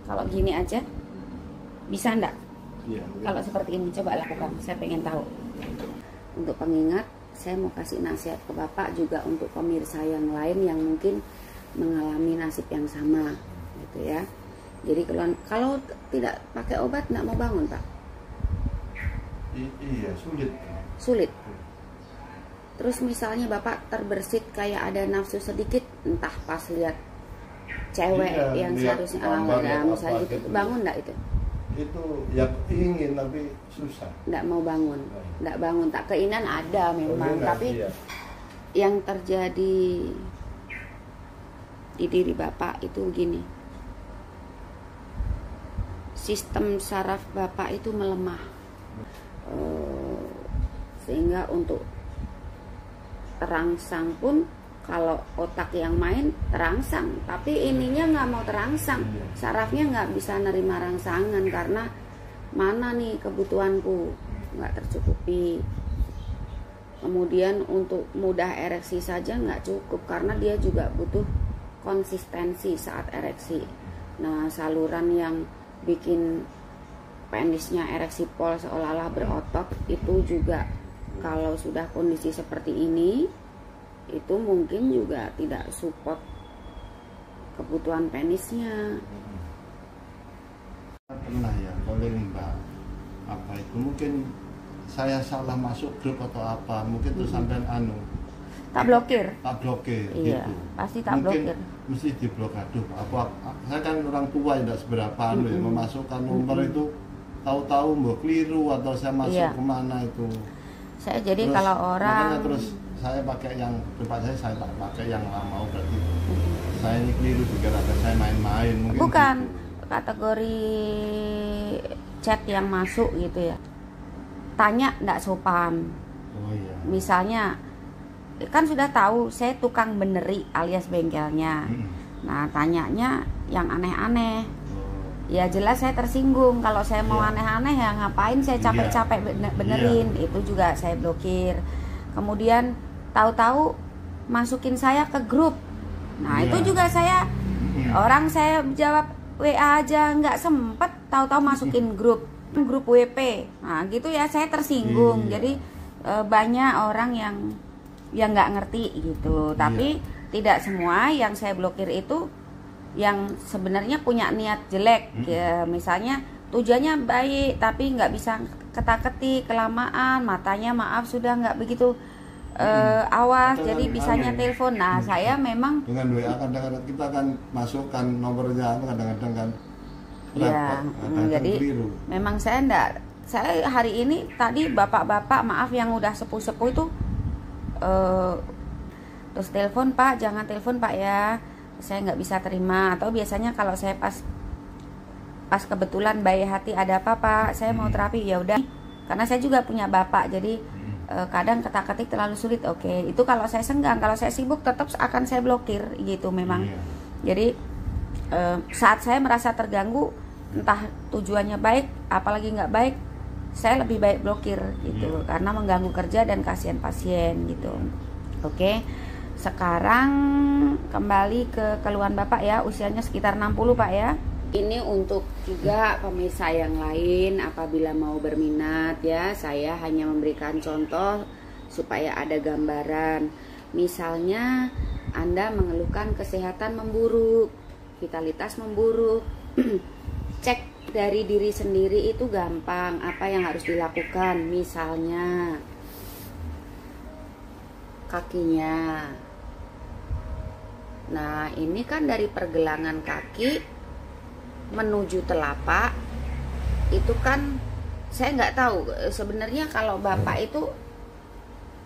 Kalau gini aja bisa enggak? Iya. Kalau seperti ini coba lakukan, saya pengen tahu. Untuk pengingat, saya mau kasih nasihat ke Bapak juga untuk pemirsa yang lain yang mungkin mengalami nasib yang sama, gitu ya. Jadi kalau tidak pakai obat nggak mau bangun, Pak. Iya, sulit. Sulit. Terus misalnya Bapak terbersit kayak ada nafsu sedikit, entah pas lihat cewek Iya, yang lihat seharusnya gambar misalnya apa gitu, gitu. bangun nggak itu? Itu ya ingin tapi susah. Nggak mau bangun, nggak bangun. Tak keinginan ada memang, Keinginan, tapi iya. yang terjadi di diri Bapak itu gini, sistem saraf Bapak itu melemah, sehingga untuk terangsang pun kalau otak yang main terangsang, tapi ininya nggak mau terangsang, sarafnya nggak bisa nerima rangsangan karena mana nih kebutuhanku nggak tercukupi. Kemudian untuk mudah ereksi saja nggak cukup karena dia juga butuh konsistensi saat ereksi. Nah, saluran yang bikin penisnya ereksi pol seolah-olah berotot itu juga kalau sudah kondisi seperti ini itu mungkin juga tidak support kebutuhan penisnya. Pernah ya calling Mbak apa itu, mungkin saya salah masuk grup atau apa, mungkin tuh sampean Tak blokir. tak blokir Iya, gitu. pasti tak Mungkin blokir. mesti diblok. Aduh, saya kan orang tua tidak seberapa ya, memasukkan nomor itu tahu-tahu mbok keliru atau saya masuk Iya. kemana itu. Saya jadi Terus, kalau makanya orang terus saya pakai yang tempat saya tak pakai yang lama, berarti saya ini keliru dikira saya main-main mungkin. bukan gitu. kategori chat yang masuk gitu ya. Tanya ndak sopan. Oh iya. Misalnya kan sudah tahu saya tukang beneri alias bengkelnya. Nah, tanyanya yang aneh-aneh. Ya jelas saya tersinggung. Kalau saya mau Iya. aneh-aneh ya ngapain saya capek-capek benerin. Itu juga saya blokir. Kemudian tahu-tahu masukin saya ke grup. Nah, Iya. itu juga saya orang saya jawab WA aja nggak sempet, tahu-tahu masukin grup WP. Nah, gitu ya saya tersinggung. Iya. Jadi banyak orang yang nggak ngerti gitu. Tapi tidak semua yang saya blokir itu yang sebenarnya punya niat jelek. Ya, misalnya tujuannya baik tapi nggak bisa ketak-ketik, kelamaan matanya maaf sudah nggak begitu awas, Atau jadi bisanya telepon. Nah, saya memang dengan WA kadang-kadang kita kan masukkan nomornya, kadang-kadang kan ya, kadang-kadang jadi keliru. memang saya hari ini tadi bapak-bapak maaf yang udah sepuh-sepuh itu terus telepon, Pak jangan telepon Pak ya, saya nggak bisa terima. Atau biasanya kalau saya pas kebetulan baik hati ada apa Pak, saya mau terapi, ya udah, karena saya juga punya bapak jadi kadang ketak-ketik terlalu sulit. Oke, itu kalau saya senggang. Kalau saya sibuk tetap akan saya blokir gitu memang. Iya. Jadi saat saya merasa terganggu, entah tujuannya baik apalagi nggak baik, saya lebih baik blokir gitu, karena mengganggu kerja dan kasihan pasien gitu. Oke, sekarang kembali ke keluhan Bapak ya, usianya sekitar 60 Pak ya. Ini untuk juga pemirsa yang lain apabila mau berminat ya, saya hanya memberikan contoh supaya ada gambaran. Misalnya Anda mengeluhkan kesehatan memburuk, vitalitas memburuk. Cek dari diri sendiri itu gampang, apa yang harus dilakukan. Misalnya kakinya. Nah, ini kan dari pergelangan kaki menuju telapak itu kan saya nggak tahu sebenarnya kalau Bapak itu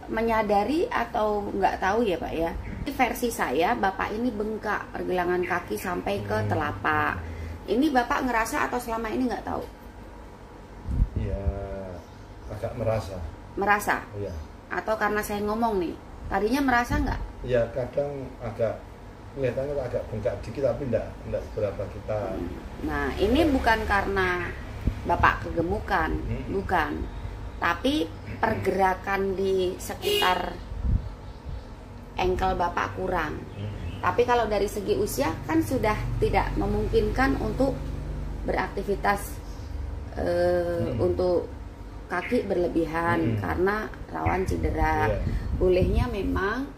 menyadari atau nggak tahu ya Pak ya. Versi saya Bapak ini bengkak pergelangan kaki sampai ke telapak. Ini Bapak ngerasa atau selama ini nggak tahu? Ya agak merasa. Merasa? Iya. Atau karena saya ngomong nih, tadinya merasa nggak? Ya kadang agak kelihatannya agak bengkak dikit tapi enggak seberapa kita. Nah, ini bukan karena Bapak kegemukan, bukan. Tapi pergerakan di sekitar ankle Bapak kurang. Tapi kalau dari segi usia kan sudah tidak memungkinkan untuk beraktivitas untuk kaki berlebihan karena rawan cedera. Bolehnya memang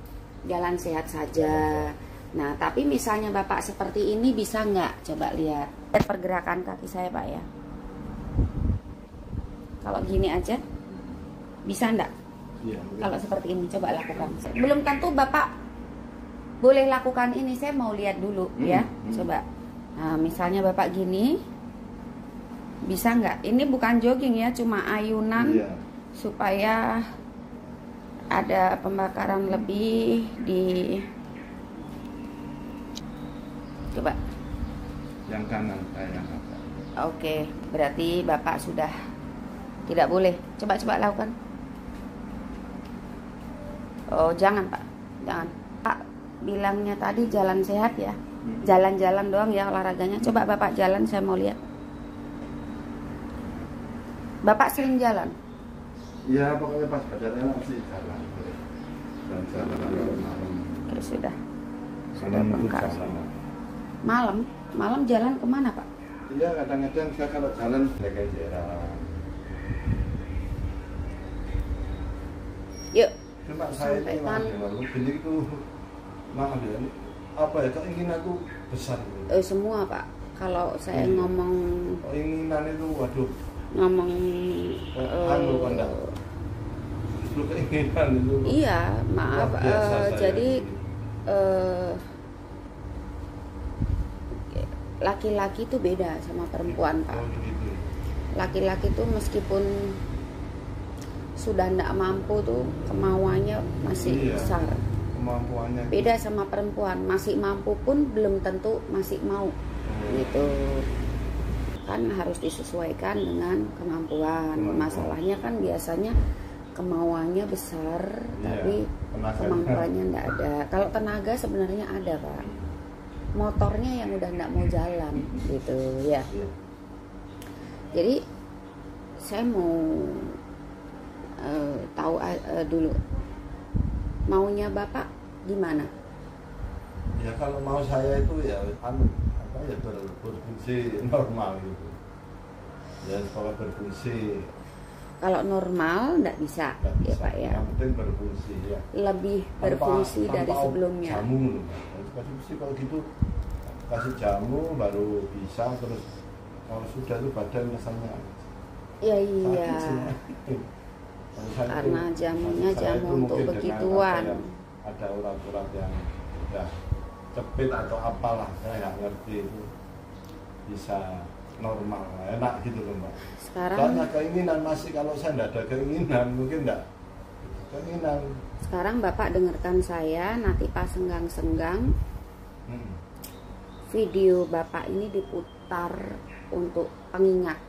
jalan sehat saja. Nah, tapi misalnya Bapak seperti ini bisa nggak? Coba lihat pergerakan kaki saya, Pak ya. Kalau gini aja, bisa nggak? Kalau seperti ini, coba lakukan. Belum tentu Bapak boleh lakukan ini, saya mau lihat dulu ya. Coba. Nah, misalnya Bapak gini, bisa nggak? Ini bukan jogging ya, cuma ayunan supaya ada pembakaran lebih di. Coba. Yang kanan saya. Oke, berarti Bapak sudah tidak boleh. Coba lakukan. Oh, jangan Pak, jangan. Pak bilangnya tadi jalan sehat ya, jalan-jalan doang ya olahraganya. Coba Bapak jalan, saya mau lihat. Bapak sering jalan? Iya, pokoknya pas badannya masih jalan. Dan jalan malam. Oke, sudah Bengkak. Malam jalan kemana Pak? Iya, kadang-kadang saya kalau jalan jaga jarak. Yuk. Cuma saya ini lalu gini itu, maaf ya, apa ya, keinginanku besar. Semua Pak. Kalau saya ngomong keinginan itu, waduh. Ngomong justru keinginan itu. Iya, maaf. Jadi laki-laki itu beda sama perempuan Pak. Laki-laki itu meskipun sudah tidak mampu tuh, kemauannya masih besar. Kemampuannya beda sama perempuan, masih mampu pun belum tentu masih mau. Gitu kan, harus disesuaikan dengan kemampuan. Masalahnya kan biasanya kemauannya besar, tapi kemampuannya tidak ada. Kalau tenaga sebenarnya ada Pak, motornya yang udah tidak mau jalan gitu ya. Jadi saya mau tahu dulu maunya Bapak gimana? Ya kalau mau saya itu ya berfungsi normal gitu. Ya kalau berfungsi. Kalau normal nggak bisa, ya Pak ya. Yang penting berfungsi ya. Lebih berfungsi dari sebelumnya. Jamu, kasih kalau gitu kasih jamu baru bisa, terus kalau sudah itu badan rasanya. Ya iya. Karena jamunya jamu untuk begituan. Ada urat-urat yang udah cepit atau apalah, saya nggak ngerti, itu bisa normal, enak gitu loh Mbak. Sekarang soalnya keinginan masih, kalau saya nggak ada keinginan mungkin nggak keinginan. Sekarang Bapak dengarkan saya, nanti pas senggang-senggang video Bapak ini diputar untuk pengingat.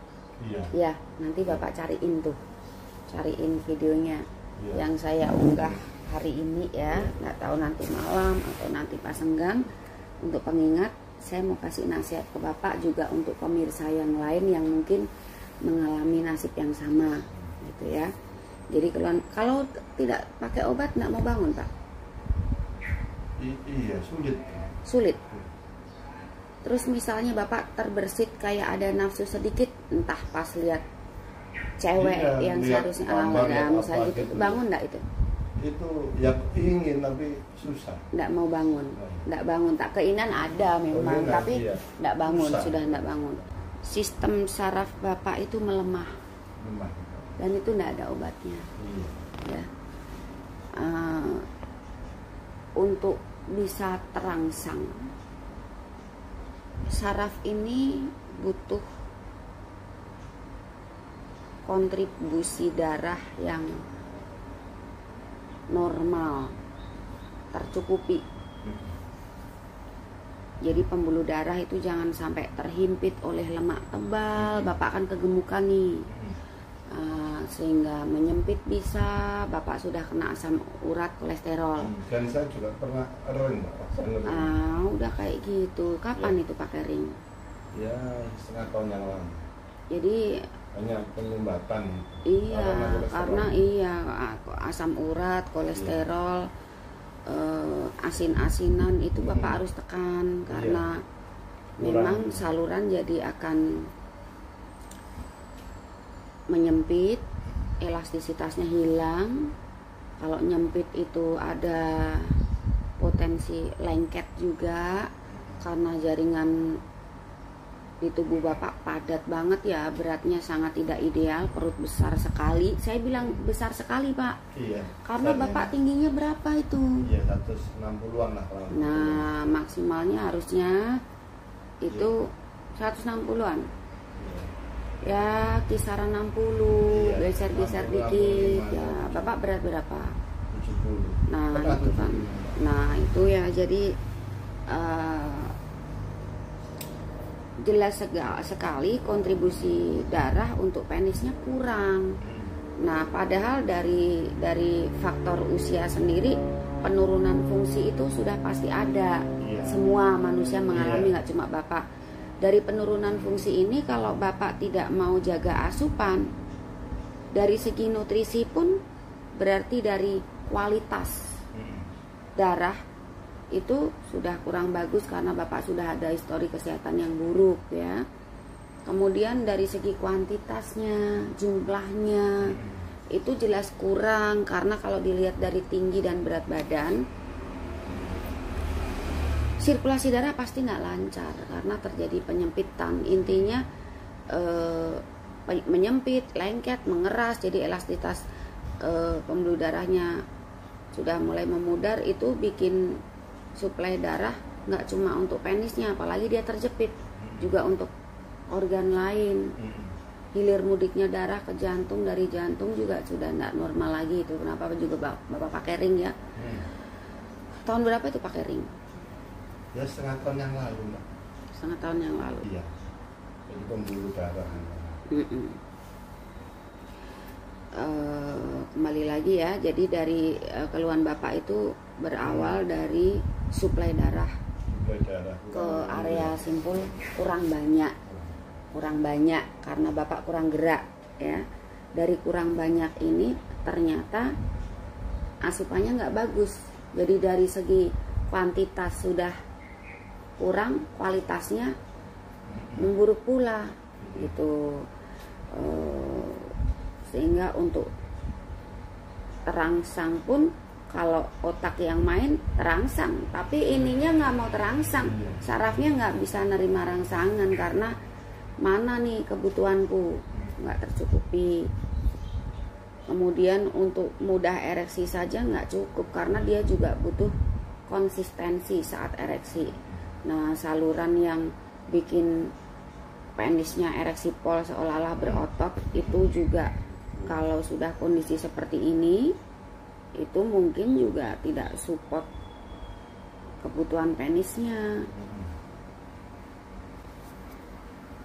Ya, nanti Bapak cariin videonya yang saya unggah hari ini ya. Nggak tahu nanti malam atau nanti pas senggang, untuk pengingat. Saya mau kasih nasihat ke Bapak juga untuk pemirsa yang lain yang mungkin mengalami nasib yang sama gitu ya. Jadi kalau tidak pakai obat nggak mau bangun Pak? Iya, sulit. Terus misalnya Bapak terbersit kayak ada nafsu sedikit, entah pas lihat cewek yang seharusnya misalnya gitu, bangun enggak itu? Itu ya ingin tapi susah. Enggak mau bangun. Enggak bangun, tak keinginan ada memang, tapi enggak bangun, susah. Sudah enggak bangun. Sistem saraf Bapak itu melemah. Dan itu enggak ada obatnya. Ya. Untuk bisa terangsang, saraf ini butuh kontribusi darah yang normal, tercukupi. Jadi pembuluh darah itu jangan sampai terhimpit oleh lemak tebal. Bapak akan kegemukan nih, sehingga menyempit bisa. Bapak sudah kena asam urat, kolesterol. Dan saya juga pernah ring, Pak. Udah kayak gitu. Kapan itu pakai ring? Ya, setengah tahun yang lalu. Jadi hanya penyumbatan. Iya, karena asam urat, kolesterol, asin-asinan itu Bapak harus tekan, karena memang saluran jadi akan menyempit, elastisitasnya hilang. Kalau nyempit itu ada potensi lengket juga karena jaringan di tubuh Bapak padat banget ya, beratnya sangat tidak ideal, perut besar sekali. Saya bilang besar sekali Pak. Iya. Karena Bapak tingginya berapa itu? Iya 160-an lah. Nah maksimalnya harusnya itu 160-an. Ya kisaran 60, geser-geser dikit. Ya Bapak berat berapa? 70. Nah itu kan. Nah itu ya jadi jelas sekali kontribusi darah untuk penisnya kurang. Nah, padahal dari faktor usia sendiri penurunan fungsi itu sudah pasti ada. Semua manusia mengalami, nggak cuma Bapak. Dari penurunan fungsi ini kalau Bapak tidak mau jaga asupan, dari segi nutrisi pun berarti dari kualitas darah itu sudah kurang bagus karena Bapak sudah ada histori kesehatan yang buruk ya. Kemudian dari segi kuantitasnya, jumlahnya itu jelas kurang karena kalau dilihat dari tinggi dan berat badan, sirkulasi darah pasti nggak lancar karena terjadi penyempitan. Intinya menyempit, lengket, mengeras, jadi elastisitas pembuluh darahnya sudah mulai memudar, itu bikin suplai darah nggak cuma untuk penisnya, apalagi dia terjepit juga untuk organ lain. Hilir mudiknya darah ke jantung, dari jantung juga sudah nggak normal lagi. Itu kenapa juga Bapak pakai ring ya. Tahun berapa itu pakai ring? Ya setengah tahun yang lalu Mbak. Setengah tahun yang lalu. Iya. Jadi pembuluh darah. Kembali lagi ya, jadi dari keluhan Bapak itu berawal dari suplai darah ke area simpul kurang banyak karena Bapak kurang gerak ya. Dari kurang banyak ini ternyata asupannya nggak bagus, jadi dari segi kuantitas sudah kurang, kualitasnya memburuk pula gitu. Sehingga untuk terangsang pun, kalau otak yang main terangsang, tapi ininya nggak mau terangsang, sarafnya nggak bisa nerima rangsangan karena mana nih kebutuhanku nggak tercukupi. Kemudian untuk mudah ereksi saja nggak cukup karena dia juga butuh konsistensi saat ereksi. Nah saluran yang bikin penisnya ereksi pol seolah-olah berotot itu juga kalau sudah kondisi seperti ini itu mungkin juga tidak support kebutuhan penisnya.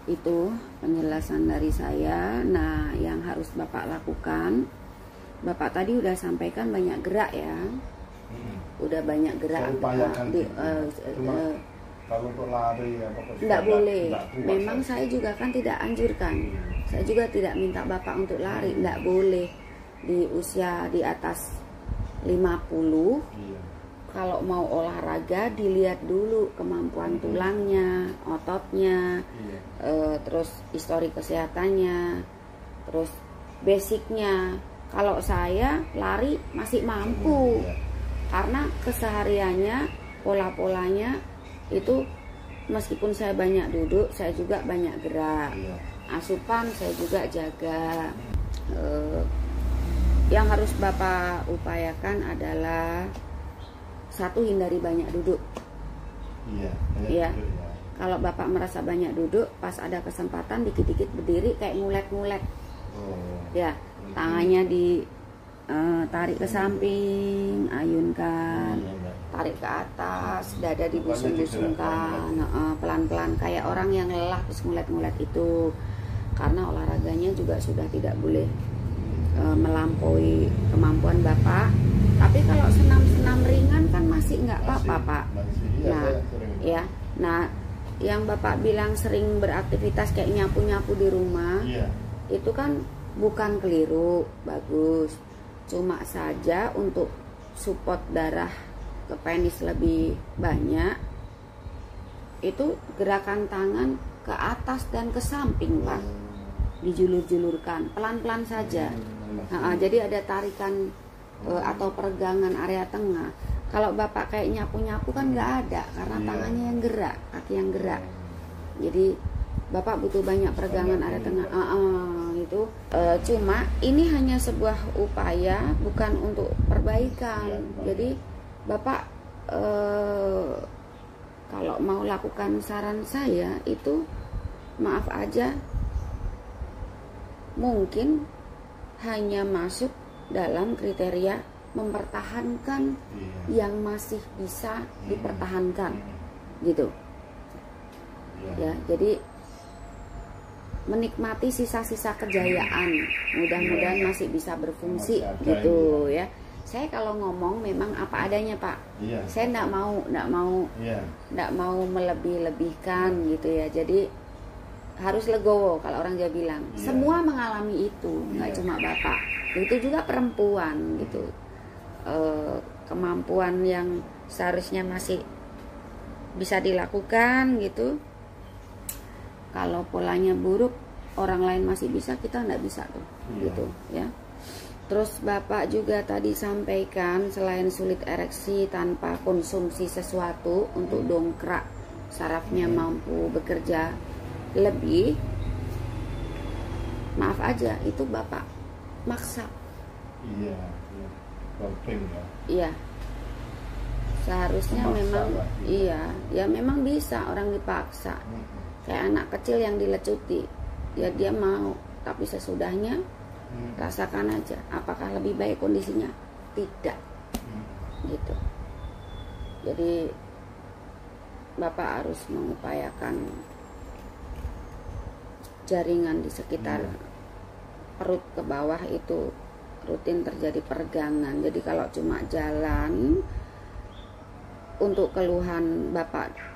Itu penjelasan dari saya. Nah yang harus Bapak lakukan, Bapak tadi udah sampaikan banyak gerak ya, udah banyak gerak. Kalau untuk lari tidak boleh. Memang saya juga kan tidak anjurkan. Saya juga tidak minta Bapak untuk lari, tidak boleh. Di usia di atas 50, kalau mau olahraga dilihat dulu kemampuan tulangnya, ototnya, terus histori kesehatannya, terus basicnya. Kalau saya lari masih mampu karena kesehariannya, pola-polanya itu meskipun saya banyak duduk, saya juga banyak gerak. Asupan saya juga jaga. Yang harus Bapak upayakan adalah satu, hindari banyak duduk. Iya. Kalau Bapak merasa banyak duduk, pas ada kesempatan dikit-dikit berdiri kayak ngulet-ngulet. Ya, tangannya tarik ke samping, ayunkan, tarik ke atas, dada dibusung-busungkan, pelan-pelan kayak orang yang lelah terus ngulet-ngulet itu. Karena olahraganya juga sudah tidak boleh melampaui kemampuan Bapak. Tapi kalau senam-senam ringan kan masih nggak apa-apa Pak. Nah, ya, nah yang Bapak bilang sering beraktivitas kayak nyapu-nyapu di rumah, itu kan bukan keliru, bagus. Cuma saja untuk support darah ke penis lebih banyak, itu gerakan tangan ke atas dan ke samping Pak, dijulur-julurkan pelan-pelan saja. Jadi ada tarikan atau peregangan area tengah. Kalau Bapak kayak nyapu-nyapu kan nggak ada, karena tangannya yang gerak, kaki yang gerak. Jadi Bapak butuh banyak peregangan area tengah. Itu cuma ini hanya sebuah upaya, bukan untuk perbaikan. Jadi Bapak kalau mau lakukan saran saya itu, maaf aja, mungkin hanya masuk dalam kriteria mempertahankan yang masih bisa dipertahankan gitu ya. Jadi menikmati sisa-sisa kejayaan, mudah-mudahan masih bisa berfungsi gitu ya. Saya kalau ngomong memang apa adanya Pak. Saya nggak mau melebih-lebihkan gitu ya. Jadi harus legowo kalau orang Jawa bilang. Semua mengalami itu, nggak cuma Bapak. Itu juga perempuan gitu. Kemampuan yang seharusnya masih bisa dilakukan gitu. Kalau polanya buruk, orang lain masih bisa, kita nggak bisa tuh, gitu ya. Terus Bapak juga tadi sampaikan selain sulit ereksi tanpa konsumsi sesuatu untuk dongkrak sarafnya mampu bekerja lebih, maaf aja itu Bapak maksa. Iya, seharusnya memaksa memang lagi. Ya memang bisa orang dipaksa. Kayak anak kecil yang dilecuti, ya dia mau, tapi sesudahnya rasakan aja. Apakah lebih baik kondisinya? Tidak, gitu. Jadi Bapak harus mengupayakan jaringan di sekitar perut ke bawah itu rutin terjadi peregangan. Jadi kalau cuma jalan, untuk keluhan Bapak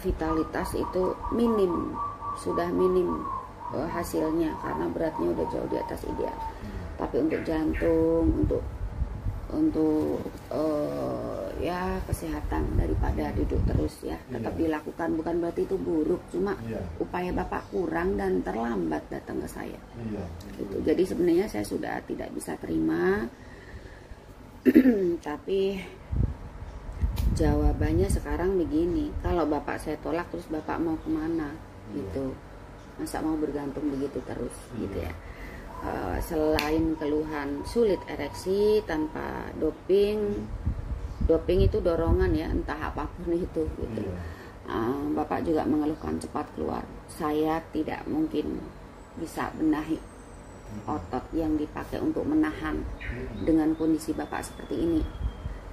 vitalitas itu minim, sudah minim hasilnya karena beratnya udah jauh di atas ideal. Tapi untuk jantung, untuk ya kesehatan daripada duduk terus ya tetap dilakukan. Bukan berarti itu buruk, cuma upaya Bapak kurang dan terlambat datang ke saya. Gitu. Jadi sebenarnya saya sudah tidak bisa terima, tapi jawabannya sekarang begini, kalau Bapak saya tolak terus Bapak mau kemana gitu, masa mau bergantung begitu terus gitu ya. Selain keluhan sulit ereksi tanpa doping itu dorongan ya, entah apapun itu gitu. Bapak juga mengeluhkan cepat keluar. Saya tidak mungkin bisa benahi otot yang dipakai untuk menahan dengan kondisi Bapak seperti ini.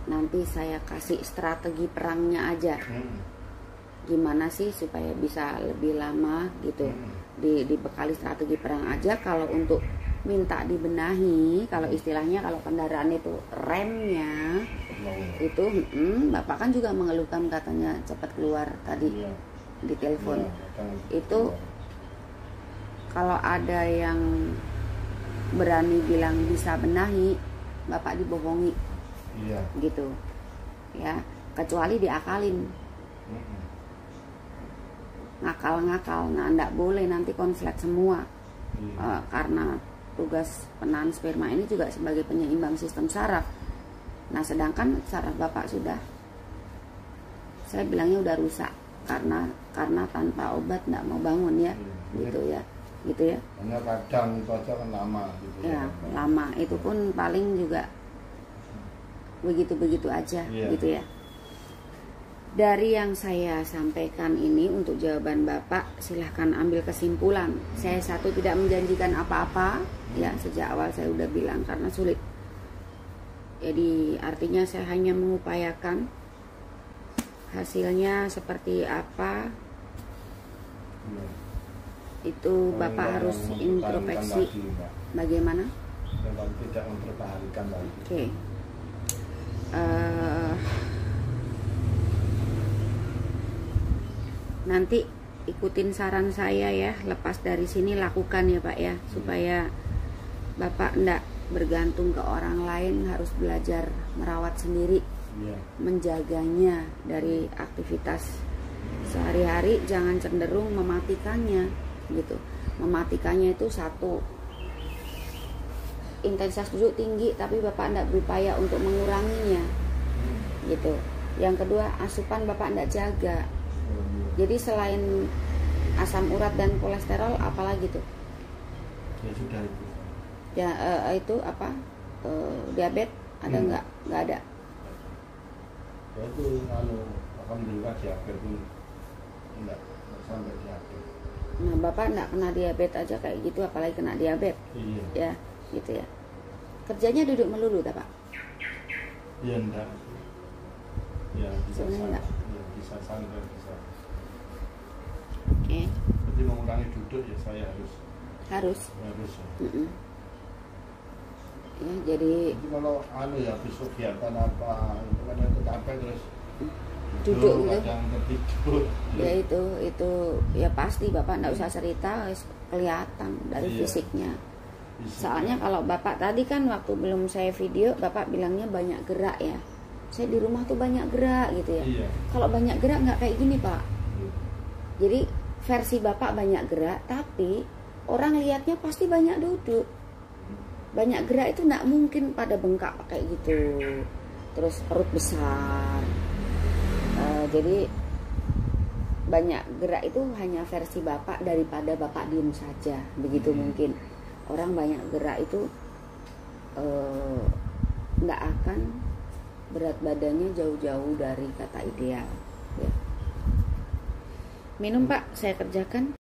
Nanti saya kasih strategi perangnya aja. Gimana sih supaya bisa lebih lama gitu. Dibekali strategi perang aja. Kalau untuk minta dibenahi, kalau istilahnya kalau kendaraan itu remnya itu Bapak kan juga mengeluhkan katanya cepat keluar tadi di telepon. Itu kalau ada yang berani bilang bisa benahi, Bapak dibohongi gitu ya, kecuali diakalin. Ngakal-ngakal, nah enggak boleh, nanti konslet semua. Karena tugas penahan sperma ini juga sebagai penyeimbang sistem saraf. Nah sedangkan saraf Bapak sudah, saya bilangnya udah rusak karena tanpa obat nggak mau bangun ya, gitu ya. Hanya kadang itu aja kan lama gitu ya. Lama itu pun paling juga begitu aja gitu ya. Dari yang saya sampaikan ini untuk jawaban Bapak, silahkan ambil kesimpulan. Saya satu tidak menjanjikan apa-apa ya, sejak awal saya udah bilang karena sulit. Jadi artinya saya hanya mengupayakan, hasilnya seperti apa itu Bapak harus introspeksi bagaimana. Tidak mempertahankan lagi. Oke. Nanti ikutin saran saya ya, lepas dari sini lakukan ya Pak ya, supaya Bapak enggak bergantung ke orang lain, harus belajar merawat sendiri Iya. menjaganya dari aktivitas sehari-hari, jangan cenderung mematikannya gitu. Mematikannya itu satu, intensitas duduk tinggi tapi bapak tidak berupaya untuk menguranginya gitu. Yang kedua, asupan bapak tidak jaga. Jadi selain asam urat dan kolesterol apalagi tuh? Ya sudah itu. Ya itu apa? Diabetes ada nggak? Nggak ada. Ya itu alhamdulillah diabetes pun enggak sampai diabetes. Nah, bapak nggak kena diabetes aja kayak gitu, apalagi kena diabetes. Iya. Ya, gitu ya. Kerjanya duduk melulu, tak pak? Iya enggak. Ya bisa Sebenarnya enggak. Ya, bisa santai bisa. Oke. Jadi mengurangi duduk ya saya harus. Harus. Ya. Ya, jadi kalau ya habis kegiatan apa itu kan itu capek terus duduk gitu. kadang tertidur. Ya itu ya pasti bapak nggak usah cerita, kelihatan dari fisiknya. Soalnya kalau bapak tadi kan waktu belum saya video, bapak bilangnya banyak gerak ya. Saya di rumah tuh banyak gerak gitu ya. Iya. Kalau banyak gerak nggak kayak gini pak. Jadi versi bapak banyak gerak, tapi orang lihatnya pasti banyak duduk. Banyak gerak itu nggak mungkin pada bengkak kayak gitu. Terus perut besar. Jadi banyak gerak itu hanya versi bapak daripada bapak diem saja. Begitu mungkin. Orang banyak gerak itu nggak akan berat badannya jauh-jauh dari kata ideal ya. Minum pak, saya kerjakan.